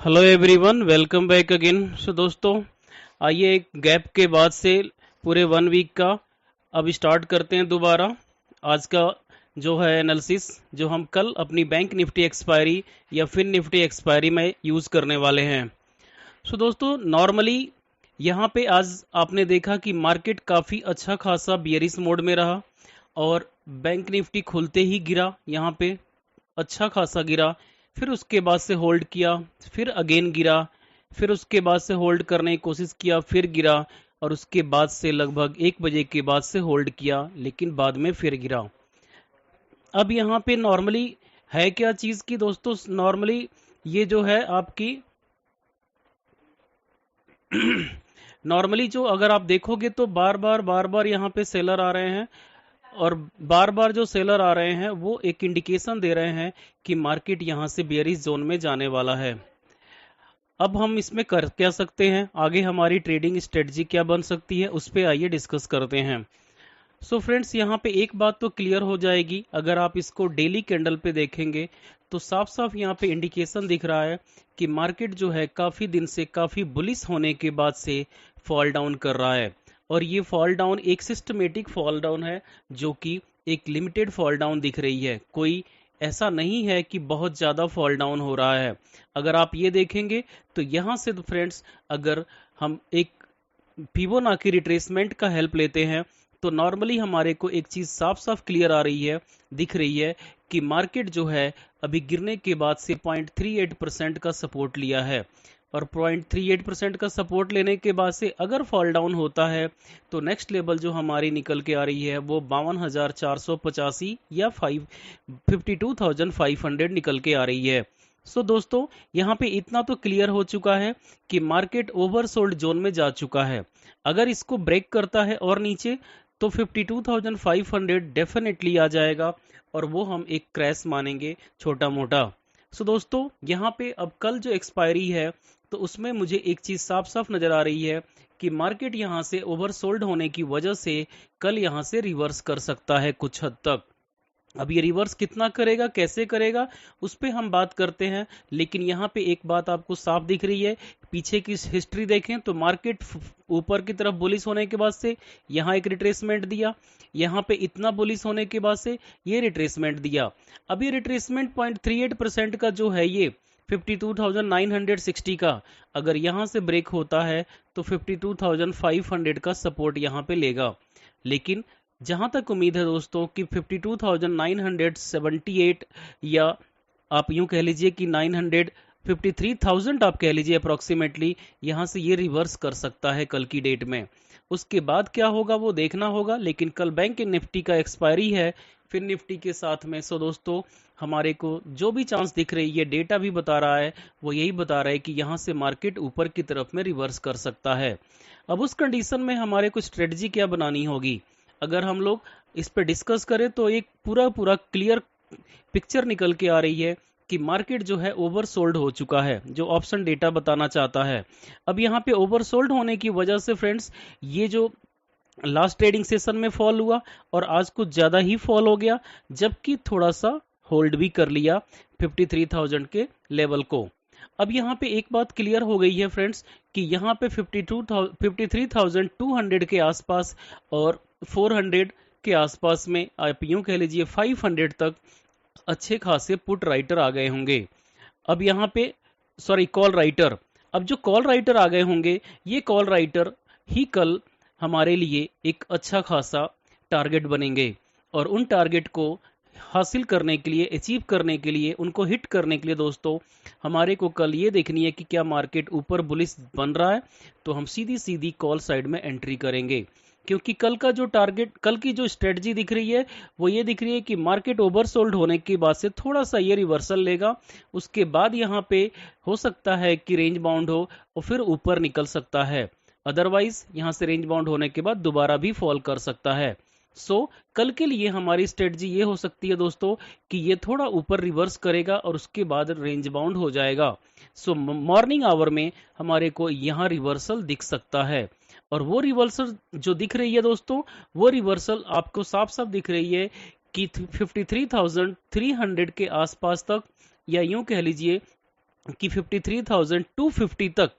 Hello everyone, welcome back again. दोस्तों, आइए एक गैप के बाद से पूरे 1 वीक का अब स्टार्ट करते हैं दोबारा। आज का जो है एनालिसिस जो हम कल अपनी बैंक निफ्टी एक्सपायरी या फिन निफ्टी एक्सपायरी में यूज़ करने वाले हैं। दोस्तों, नॉर्मली यहाँ पे आज आपने देखा कि मार्केट काफ़ी अच्छा खासा बियरिश मोड में रहा और बैंक निफ्टी खुलते ही गिरा, यहाँ पे अच्छा खासा गिरा। फिर उसके बाद से होल्ड किया, फिर अगेन गिरा, फिर उसके बाद से होल्ड करने की कोशिश किया, फिर गिरा और उसके बाद से लगभग 1 बजे के बाद से होल्ड किया, लेकिन बाद में फिर गिरा। अब यहाँ पे नॉर्मली है क्या चीज़ की दोस्तों, नॉर्मली ये जो है आपकी नॉर्मली जो अगर आप देखोगे तो बार बार यहाँ पे सेलर आ रहे हैं और बार बार जो सेलर आ रहे हैं वो एक इंडिकेशन दे रहे हैं कि मार्केट यहाँ से बेयरिश जोन में जाने वाला है। अब हम इसमें कर क्या सकते हैं, आगे हमारी ट्रेडिंग स्ट्रेटजी क्या बन सकती है, उस पर आइए डिस्कस करते हैं। फ्रेंड्स, यहाँ पे एक बात तो क्लियर हो जाएगी, अगर आप इसको डेली कैंडल पे देखेंगे तो साफ साफ यहाँ पे इंडिकेशन दिख रहा है कि मार्केट जो है काफ़ी दिन से काफ़ी बुलिश होने के बाद से फॉल डाउन कर रहा है और ये फॉल डाउन एक सिस्टमेटिक फॉल डाउन है जो कि एक लिमिटेड फॉल डाउन दिख रही है। कोई ऐसा नहीं है कि बहुत ज़्यादा फॉल डाउन हो रहा है। अगर आप ये देखेंगे तो यहाँ से तो फ्रेंड्स, अगर हम एक फिबोनाची रिट्रेसमेंट का हेल्प लेते हैं तो नॉर्मली हमारे को एक चीज़ साफ साफ क्लियर आ रही है, दिख रही है कि मार्केट जो है अभी गिरने के बाद से 0.38% का सपोर्ट लिया है और 0.38% का सपोर्ट लेने के बाद से अगर फॉल डाउन होता है तो नेक्स्ट लेवल जो हमारी निकल के आ रही है वो 52,485 या 52,500 निकल के आ रही है। दोस्तों, यहाँ पे इतना तो क्लियर हो चुका है कि मार्केट ओवरसोल्ड जोन में जा चुका है। अगर इसको ब्रेक करता है और नीचे तो 52,500 डेफिनेटली आ जाएगा और वो हम एक क्रैश मानेंगे छोटा मोटा। दोस्तों, यहाँ पे अब कल जो एक्सपायरी है तो उसमें मुझे एक चीज़ साफ साफ नज़र आ रही है कि मार्केट यहाँ से ओवरसोल्ड होने की वजह से कल यहाँ से रिवर्स कर सकता है कुछ हद तक। अब ये रिवर्स कितना करेगा, कैसे करेगा, उस पर हम बात करते हैं। लेकिन यहाँ पे एक बात आपको साफ दिख रही है, पीछे की हिस्ट्री देखें तो मार्केट ऊपर की तरफ बुलिश होने के बाद से यहाँ एक रिट्रेसमेंट दिया, यहाँ पे इतना बुलिश होने के बाद से ये रिट्रेसमेंट दिया। अब ये रिट्रेसमेंट 0.38% का जो है ये 52,960 का अगर यहाँ से ब्रेक होता है तो 52,500 का सपोर्ट यहाँ पे लेगा। लेकिन जहां तक उम्मीद है दोस्तों कि 52,978 या आप यूं कह लीजिए कि 953,000 आप कह लीजिए अप्रोक्सीमेटली, यहां से ये रिवर्स कर सकता है कल की डेट में। उसके बाद क्या होगा वो देखना होगा, लेकिन कल बैंक निफ्टी का एक्सपायरी है फिर निफ्टी के साथ में। दोस्तों, हमारे को जो भी चांस दिख रही है, डेटा भी बता रहा है, वो यही बता रहा है कि यहाँ से मार्केट ऊपर की तरफ में रिवर्स कर सकता है। अब उस कंडीशन में हमारे को स्ट्रेटजी क्या बनानी होगी, अगर हम लोग इस पे डिस्कस करें तो एक पूरा क्लियर पिक्चर निकल के आ रही है कि मार्केट जो है ओवरसोल्ड हो चुका है, जो ऑप्शन डेटा बताना चाहता है। अब यहाँ पे ओवरसोल्ड होने की वजह से फ्रेंड्स, ये जो लास्ट ट्रेडिंग सेशन में फॉल हुआ और आज कुछ ज़्यादा ही फॉल हो गया, जबकि थोड़ा सा होल्ड भी कर लिया 53,000 के लेवल को। अब यहाँ पे एक बात क्लियर हो गई है फ्रेंड्स कि यहाँ पे 53,200 के आसपास और 400 के आसपास में आप यूं कह लीजिए 500 तक अच्छे खासे पुट राइटर आ गए होंगे। अब यहाँ पे कॉल राइटर, अब जो कॉल राइटर आ गए होंगे ये कॉल राइटर ही कल हमारे लिए एक अच्छा खासा टारगेट बनेंगे और उन टारगेट को हासिल करने के लिए, अचीव करने के लिए, उनको हिट करने के लिए दोस्तों हमारे को कल ये देखनी है कि क्या मार्केट ऊपर बुलिश बन रहा है तो हम सीधी सीधी कॉल साइड में एंट्री करेंगे। क्योंकि कल का जो टारगेट, कल की जो स्ट्रेटजी दिख रही है वो ये दिख रही है कि मार्केट ओवरसोल्ड होने के बाद से थोड़ा सा ये रिवर्सल लेगा, उसके बाद यहाँ पे हो सकता है कि रेंज बाउंड हो और फिर ऊपर निकल सकता है। अदरवाइज यहाँ से रेंज बाउंड होने के बाद दोबारा भी फॉल कर सकता है। कल के लिए हमारी स्ट्रेटजी ये हो सकती है दोस्तों कि ये थोड़ा ऊपर रिवर्स करेगा और उसके बाद रेंज बाउंड हो जाएगा। मॉर्निंग आवर में हमारे को यहाँ रिवर्सल दिख सकता है और वो रिवर्सल जो दिख रही है दोस्तों, वो रिवर्सल आपको साफ साफ दिख रही है कि 53,300 के आसपास तक, या यूं कह लीजिए कि 53,250 तक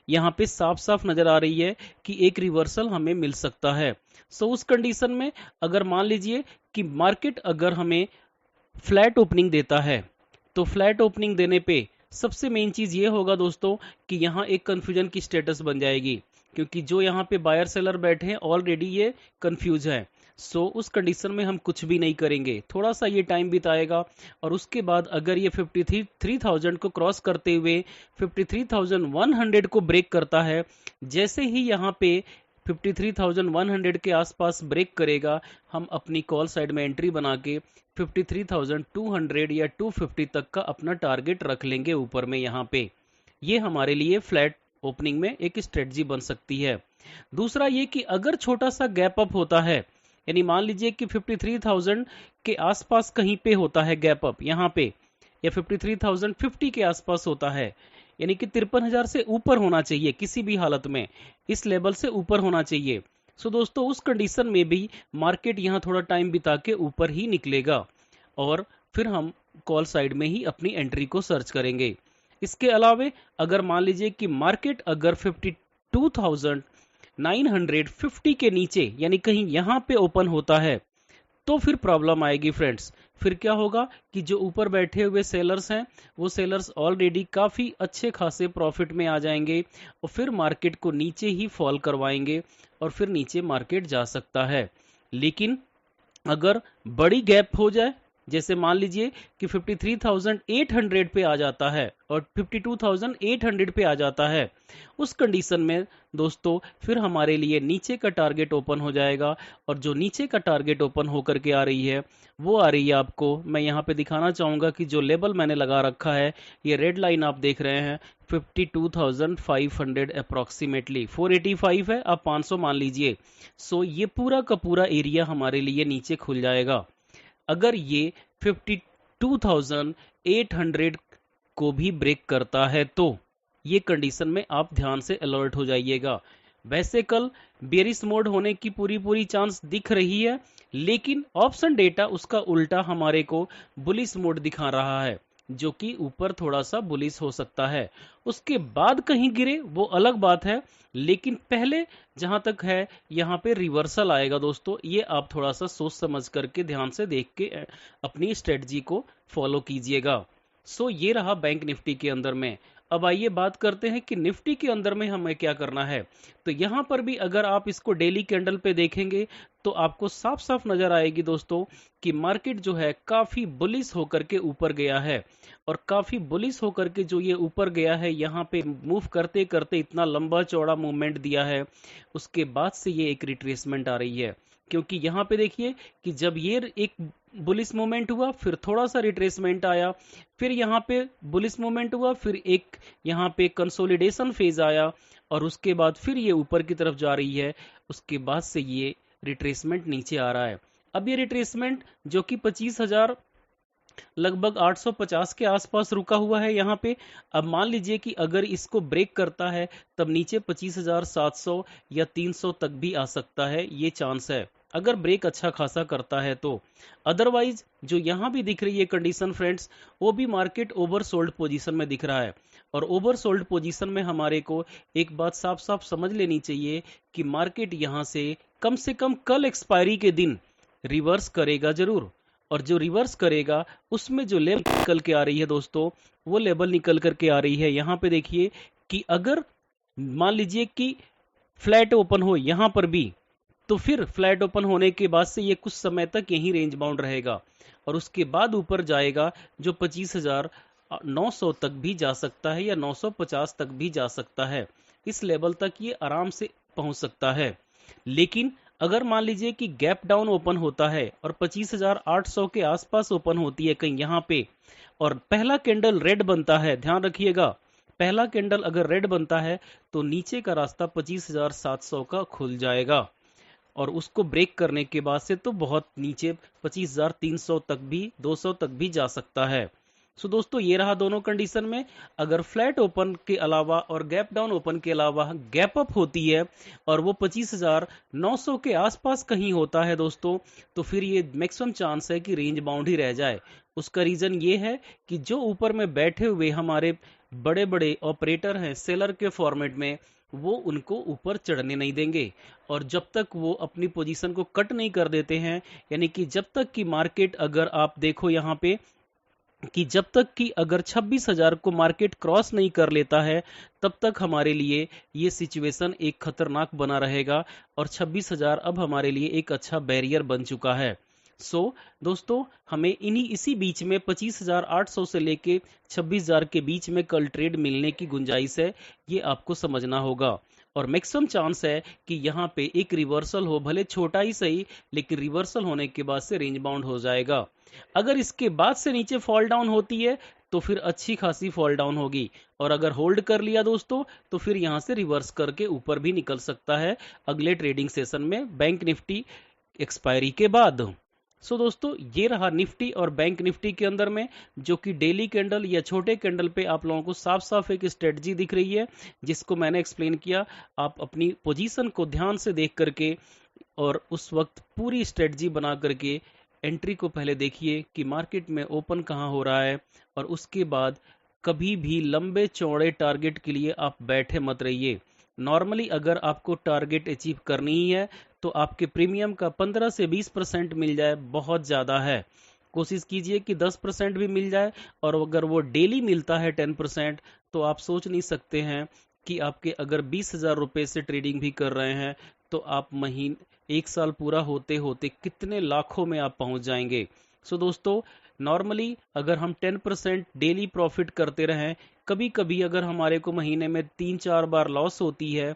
यहाँ पे साफ साफ नजर आ रही है कि एक रिवर्सल हमें मिल सकता है। सो उस कंडीशन में अगर मान लीजिए कि मार्केट अगर हमें फ्लैट ओपनिंग देता है, तो फ्लैट ओपनिंग देने पे सबसे मेन चीज ये होगा दोस्तों कि यहाँ एक कंफ्यूजन की स्टेटस बन जाएगी, क्योंकि जो यहाँ पे बायर सेलर बैठे हैं ऑलरेडी ये कंफ्यूज है। सो उस कंडीशन में हम कुछ भी नहीं करेंगे, थोड़ा सा ये टाइम बिताएगा और उसके बाद अगर ये 53,000 को क्रॉस करते हुए 53,100 को ब्रेक करता है, जैसे ही यहाँ पे 53,100 के आसपास ब्रेक करेगा, हम अपनी कॉल साइड में एंट्री बना के 53,200 या 250 तक का अपना टारगेट रख लेंगे ऊपर में। यहाँ पे ये हमारे लिए फ्लैट ओपनिंग में एक स्ट्रेटजी बन सकती है। दूसरा ये कि अगर छोटा सा गैप अप होता है, यानी मान लीजिए कि 53,000 के आसपास कहीं पे होता है गैप अप यहाँ पे, या 53,050 के आसपास होता है, यानी कि 53,000 से ऊपर होना चाहिए, किसी भी हालत में इस लेवल से ऊपर होना चाहिए। सो दोस्तों उस कंडीशन में भी मार्केट यहाँ थोड़ा टाइम बिता के ऊपर ही निकलेगा और फिर हम कॉल साइड में ही अपनी एंट्री को सर्च करेंगे। इसके अलावे अगर मान लीजिए कि मार्केट अगर 52,950 के नीचे यानी कहीं यहाँ पे ओपन होता है, तो फिर प्रॉब्लम आएगी फ्रेंड्स। फिर क्या होगा कि जो ऊपर बैठे हुए सेलर्स हैं वो सेलर्स ऑलरेडी काफी अच्छे खासे प्रॉफिट में आ जाएंगे और फिर मार्केट को नीचे ही फॉल करवाएंगे और फिर नीचे मार्केट जा सकता है। लेकिन अगर बड़ी गैप हो जाए, जैसे मान लीजिए कि 53,800 पे आ जाता है और 52,800 पे आ जाता है, उस कंडीशन में दोस्तों फिर हमारे लिए नीचे का टारगेट ओपन हो जाएगा। और जो नीचे का टारगेट ओपन होकर के आ रही है वो आ रही है, आपको मैं यहाँ पे दिखाना चाहूंगा कि जो लेबल मैंने लगा रखा है, ये रेड लाइन आप देख रहे हैं 52,500 अप्रोक्सीमेटली, 485 है, आप 500 मान लीजिए। सो ये पूरा का पूरा एरिया हमारे लिए नीचे खुल जाएगा। अगर ये 52,800 को भी ब्रेक करता है तो ये कंडीशन में आप ध्यान से अलर्ट हो जाइएगा। वैसे कल बेरिश मोड होने की पूरी चांस दिख रही है, लेकिन ऑप्शन डेटा उसका उल्टा हमारे को बुलिश मोड दिखा रहा है, जो कि ऊपर थोड़ा सा बुलिश हो सकता है। उसके बाद कहीं गिरे वो अलग बात है, लेकिन पहले जहां तक है यहाँ पे रिवर्सल आएगा दोस्तों, ये आप थोड़ा सा सोच समझ करके ध्यान से देख के अपनी स्ट्रेटजी को फॉलो कीजिएगा। सो ये रहा बैंक निफ्टी के अंदर में। अब आइए बात करते हैं कि निफ्टी के अंदर में हमें क्या करना है। तो यहां पर भी अगर आप इसको डेली कैंडल पे देखेंगे तो आपको साफ साफ नजर आएगी दोस्तों कि मार्केट जो है काफी बुलिश होकर के ऊपर गया है। और काफी बुलिश होकर के जो ये ऊपर गया है, यहाँ पे मूव करते करते इतना लंबा चौड़ा मूवमेंट दिया है, उसके बाद से ये एक रिट्रेसमेंट आ रही है। क्योंकि यहाँ पे देखिए कि जब ये एक बुलिश मूवमेंट हुआ, फिर थोड़ा सा रिट्रेसमेंट आया, फिर यहाँ पे बुलिश मूवमेंट हुआ, फिर एक यहाँ पे कंसोलिडेशन फेज आया और उसके बाद फिर ये ऊपर की तरफ जा रही है। उसके बाद से ये रिट्रेसमेंट नीचे आ रहा है। अब ये रिट्रेसमेंट जो कि 25,000 लगभग 850 के आसपास रुका हुआ है यहाँ पे, अब मान लीजिए कि अगर इसको ब्रेक करता है तब नीचे 25,700 या 300 तक भी आ सकता है, ये चांस है अगर ब्रेक अच्छा खासा करता है तो। अदरवाइज जो यहाँ भी दिख रही है कंडीशन फ्रेंड्स, वो भी मार्केट ओवरसोल्ड पोजीशन में दिख रहा है। और ओवरसोल्ड पोजीशन में हमारे को एक बात साफ साफ समझ लेनी चाहिए कि मार्केट यहाँ से कम कल एक्सपायरी के दिन रिवर्स करेगा जरूर। और जो रिवर्स करेगा उसमें जो लेवल निकल के आ रही है दोस्तों, वो लेवल निकल करके आ रही है यहाँ पे देखिए कि अगर मान लीजिए कि फ्लैट ओपन हो यहाँ पर भी, तो फिर फ्लैट ओपन होने के बाद से ये कुछ समय तक यही रेंज बाउंड रहेगा और उसके बाद ऊपर जाएगा जो 25,900 तक भी जा सकता है या 950 तक भी जा सकता है। इस लेवल तक ये आराम से पहुंच सकता है। लेकिन अगर मान लीजिए कि गैप डाउन ओपन होता है और 25,800 के आसपास ओपन होती है कहीं यहाँ पे, और पहला कैंडल रेड बनता है, ध्यान रखिएगा, पहला कैंडल अगर रेड बनता है तो नीचे का रास्ता 25,700 का खुल जाएगा और उसको ब्रेक करने के बाद से तो बहुत नीचे 25,300 तक भी, 200 तक भी जा सकता है। सो दोस्तों ये रहा दोनों कंडीशन में। अगर फ्लैट ओपन के अलावा और गैप डाउन ओपन के अलावा गैप अप होती है और वो 25,900 के आसपास कहीं होता है दोस्तों, तो फिर ये मैक्सिमम चांस है कि रेंज बाउंड ही रह जाए। उसका रीजन ये है कि जो ऊपर में बैठे हुए हमारे बड़े बड़े ऑपरेटर हैं सेलर के फॉर्मेट में, वो उनको ऊपर चढ़ने नहीं देंगे। और जब तक वो अपनी पोजीशन को कट नहीं कर देते हैं, यानी कि जब तक कि मार्केट, अगर आप देखो यहाँ पे कि जब तक कि अगर 26,000 को मार्केट क्रॉस नहीं कर लेता है, तब तक हमारे लिए ये सिचुएशन एक खतरनाक बना रहेगा। और 26,000 अब हमारे लिए एक अच्छा बैरियर बन चुका है। दोस्तों, हमें इसी बीच में 25,800 से लेके 26,000 के बीच में कल ट्रेड मिलने की गुंजाइश है, ये आपको समझना होगा। और मैक्सिमम चांस है कि यहाँ पे एक रिवर्सल हो, भले छोटा ही सही, लेकिन रिवर्सल होने के बाद से रेंज बाउंड हो जाएगा। अगर इसके बाद से नीचे फॉल डाउन होती है तो फिर अच्छी खासी फॉल डाउन होगी, और अगर होल्ड कर लिया दोस्तों तो फिर यहां से रिवर्स करके ऊपर भी निकल सकता है अगले ट्रेडिंग सेशन में, बैंक निफ्टी एक्सपायरी के बाद। दोस्तों, ये रहा निफ्टी और बैंक निफ्टी के अंदर में, जो कि डेली कैंडल या छोटे कैंडल पे आप लोगों को साफ साफ एक स्ट्रेटजी दिख रही है, जिसको मैंने एक्सप्लेन किया। आप अपनी पोजीशन को ध्यान से देख करके और उस वक्त पूरी स्ट्रेटजी बना करके एंट्री को पहले देखिए कि मार्केट में ओपन कहाँ हो रहा है, और उसके बाद कभी भी लंबे चौड़े टारगेट के लिए आप बैठे मत रहिए। नॉर्मली अगर आपको टारगेट अचीव करनी ही है तो आपके प्रीमियम का 15 से 20% मिल जाए, बहुत ज़्यादा है। कोशिश कीजिए कि 10% भी मिल जाए, और अगर वो डेली मिलता है 10%, तो आप सोच नहीं सकते हैं कि आपके अगर 20,000 रुपये से ट्रेडिंग भी कर रहे हैं तो आप एक साल पूरा होते होते कितने लाखों में आप पहुंच जाएंगे। दोस्तों, नॉर्मली अगर हम 10% डेली प्रॉफिट करते रहें, कभी कभी अगर हमारे को महीने में 3-4 बार लॉस होती है,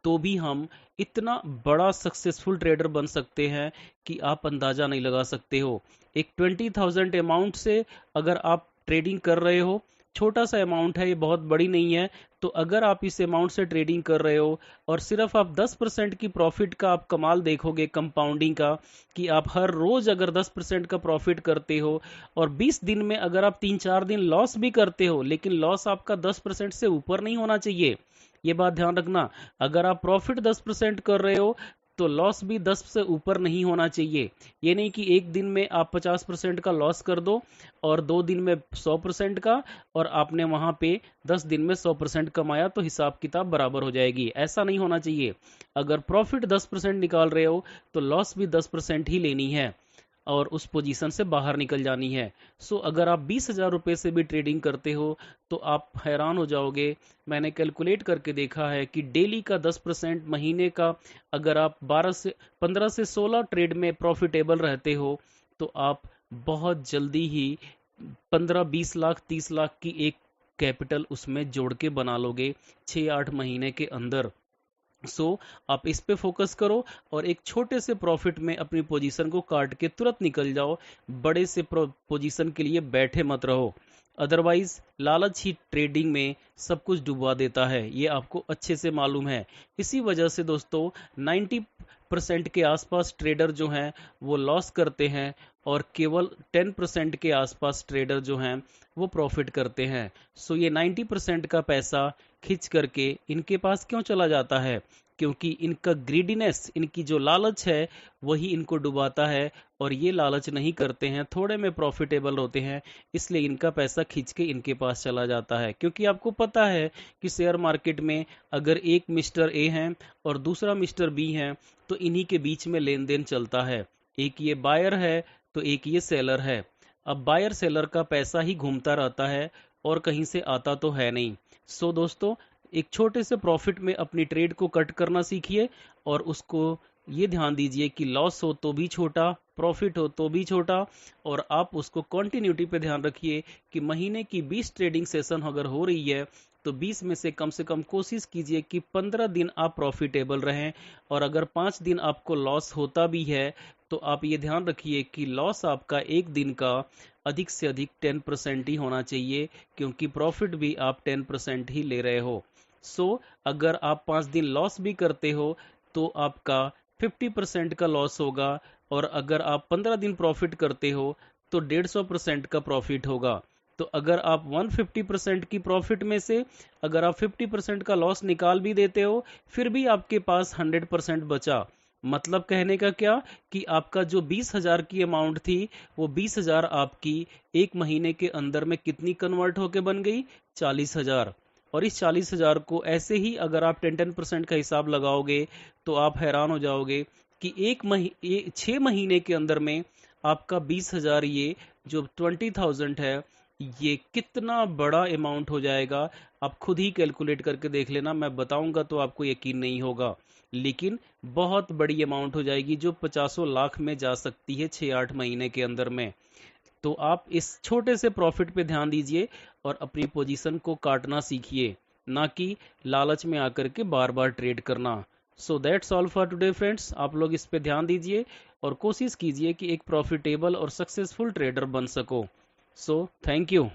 तो भी हम इतना बड़ा सक्सेसफुल ट्रेडर बन सकते हैं कि आप अंदाजा नहीं लगा सकते हो। एक 20,000 अमाउंट से अगर आप ट्रेडिंग कर रहे हो, छोटा सा अमाउंट है, ये बहुत बड़ी नहीं है, तो अगर आप इस अमाउंट से ट्रेडिंग कर रहे हो और सिर्फ आप 10% की प्रॉफिट का आप कमाल देखोगे कंपाउंडिंग का, कि आप हर रोज अगर 10% का प्रॉफिट करते हो, और 20 दिन में अगर आप 3-4 दिन लॉस भी करते हो, लेकिन लॉस आपका 10% से ऊपर नहीं होना चाहिए। ये बात ध्यान रखना, अगर आप प्रॉफिट 10% कर रहे हो तो लॉस भी 10 से ऊपर नहीं होना चाहिए। ये नहीं कि एक दिन में आप 50% का लॉस कर दो और 2 दिन में 100% का, और आपने वहां पे 10 दिन में 100% कमाया तो हिसाब किताब बराबर हो जाएगी। ऐसा नहीं होना चाहिए। अगर प्रॉफिट 10% निकाल रहे हो तो लॉस भी 10% ही लेनी है और उस पोजीशन से बाहर निकल जानी है। अगर आप 20,000 रुपये से भी ट्रेडिंग करते हो तो आप हैरान हो जाओगे। मैंने कैलकुलेट करके देखा है कि डेली का 10%, महीने का अगर आप 15 से 16 ट्रेड में प्रॉफिटेबल रहते हो तो आप बहुत जल्दी ही 15-20 लाख 30 लाख की एक कैपिटल उसमें जोड़ के बना लोगे 6-8 महीने के अंदर। आप इस पे फोकस करो और एक छोटे से प्रॉफिट में अपनी पोजीशन को काट के तुरंत निकल जाओ। बड़े से पोजीशन के लिए बैठे मत रहो, अदरवाइज लालच ही ट्रेडिंग में सब कुछ डुबा देता है, ये आपको अच्छे से मालूम है। इसी वजह से दोस्तों 90% के आसपास ट्रेडर जो हैं वो लॉस करते हैं, और केवल 10% के आसपास ट्रेडर जो हैं वो प्रॉफिट करते हैं। ये 90% का पैसा खिंच करके इनके पास क्यों चला जाता है? क्योंकि इनका ग्रीडीनेस, इनकी जो लालच है वही इनको डुबाता है, और ये लालच नहीं करते हैं, थोड़े में प्रॉफिटेबल होते हैं, इसलिए इनका पैसा खींच के इनके पास चला जाता है। क्योंकि आपको पता है कि शेयर मार्केट में अगर एक मिस्टर ए हैं और दूसरा मिस्टर बी हैं तो इन्हीं के बीच में लेन देन चलता है। एक ये बायर है तो एक ये सेलर है। अब बायर सेलर का पैसा ही घूमता रहता है और कहीं से आता तो है नहीं। दोस्तों, एक छोटे से प्रॉफिट में अपनी ट्रेड को कट करना सीखिए, और उसको ये ध्यान दीजिए कि लॉस हो तो भी छोटा, प्रॉफिट हो तो भी छोटा, और आप उसको कंटिन्यूटी पे ध्यान रखिए कि महीने की 20 ट्रेडिंग सेशन अगर हो रही है तो 20 में से कम कोशिश कीजिए कि 15 दिन आप प्रॉफिटेबल रहें, और अगर 5 दिन आपको लॉस होता भी है तो आप ये ध्यान रखिए कि लॉस आपका एक दिन का अधिक से अधिक 10% ही होना चाहिए, क्योंकि प्रॉफिट भी आप 10% ही ले रहे हो। अगर आप 5 दिन लॉस भी करते हो तो आपका 50% का लॉस होगा, और अगर आप 15 दिन प्रॉफिट करते हो तो 150% का प्रॉफिट होगा। तो अगर आप 150% की प्रॉफिट में से अगर आप 50% का लॉस निकाल भी देते हो, फिर भी आपके पास 100% बचा। मतलब कहने का क्या कि आपका जो 20,000 की अमाउंट थी वो 20,000 आपकी एक महीने के अंदर में कितनी कन्वर्ट होके बन गई? 40,000। और इस 40,000 को ऐसे ही अगर आप 10% का हिसाब लगाओगे तो आप हैरान हो जाओगे कि 6 महीने के अंदर में आपका 20,000, ये जो 20,000 है, ये कितना बड़ा अमाउंट हो जाएगा। आप खुद ही कैलकुलेट करके देख लेना, मैं बताऊंगा तो आपको यकीन नहीं होगा, लेकिन बहुत बड़ी अमाउंट हो जाएगी जो 50 लाख में जा सकती है 6-8 महीने के अंदर में। तो आप इस छोटे से प्रॉफिट पे ध्यान दीजिए और अपनी पोजीशन को काटना सीखिए, ना कि लालच में आकर के बार बार ट्रेड करना। So that's all for today friends. आप लोग इस पे ध्यान दीजिए और कोशिश कीजिए कि एक प्रॉफिटेबल और सक्सेसफुल ट्रेडर बन सको। So thank you.